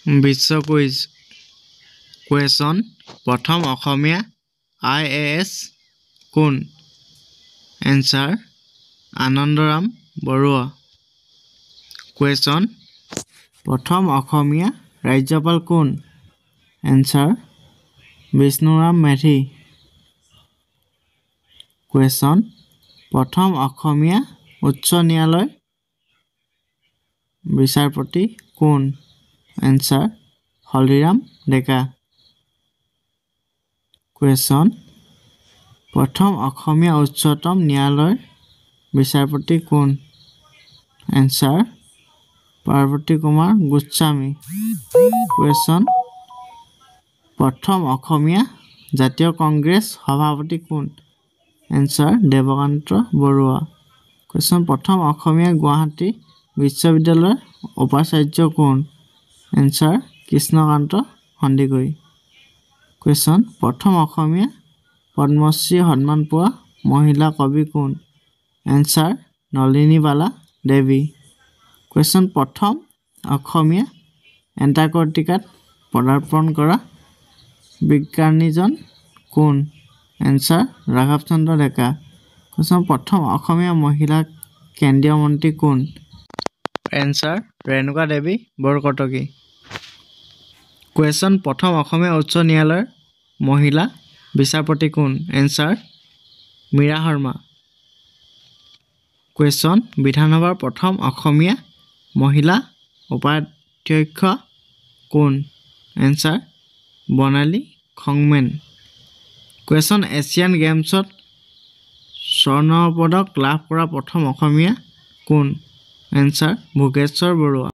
বিশ্ব quiz question প্ৰথম অসমীয়া IAS কোন answer Anandaram Barua question প্ৰথম অসমীয়া ৰাজ্যপাল কোন এনচাৰ বিষ্ণুৰাম মেধি কুৱেশ্যন প্ৰথম অসমীয়া উচ্চ ন্যায়ালয় বিচাৰপতি কোন এনচাৰ হলধীৰাম ডেকা কুৱেশ্যন প্ৰথম অসমীয়া উচ্চতম ন্যায়ালয়ৰ বিচাৰপতি কোন এনচাৰ পাৰ্বতী কুমাৰ গোস্বামী কুৱেশ্যন প্ৰথম অসমীয়া জাতীয় কংগ্ৰেছ সভাপতি কোন এনচাৰ দেৱকান্ত বৰুৱা কুৱেশ্যন প্ৰথম অসমীয়া গুৱাহাটী বিশ্ববিদ্যালয়ৰ উপাচাৰ্য কোন এনচাৰ কৃষ্ণকান্ত সন্দিকৈ কুৱেশ্যন প্ৰথম অসমীয়া পদ্মশ্ৰী সন্মান পোৱা মহিলা কবি কোন এনচাৰ নলিনীবালা দেৱী কুৱেশ্যন প্ৰথম অসমীয়া এণ্টাৰ্কটিকাত পদাৰ্পণ কৰা বিজ্ঞানীজন কোন এনচাৰ ৰাঘৱ চন্দ্ৰ ডেকা কুৱেশ্যন প্ৰথম অসমীয়া মহিলা কেন্দ্ৰীয় মন্ত্ৰী কোন এনচাৰ ৰেণুকা দেৱী বৰকটকী কুৱেশ্যন প্ৰথম অসমীয়া উচ্চ ন্যায়ালয়ৰ মহিলা বিচাৰপতি কোন এনচাৰ মীৰা শৰ্মা কুৱেশ্যন বিধানসভাৰ প্ৰথম অসমীয়া মহিলা উপাধ্যক্ষ কোন এনচাৰ বৰ্ণালী খংমেন কুৱেশ্যন এছিয়ান গেমছত স্বৰ্ণ পদক লাভ কৰা প্ৰথম অসমীয়া কোন এনচাৰ ভোগেশ্বৰ বৰুৱা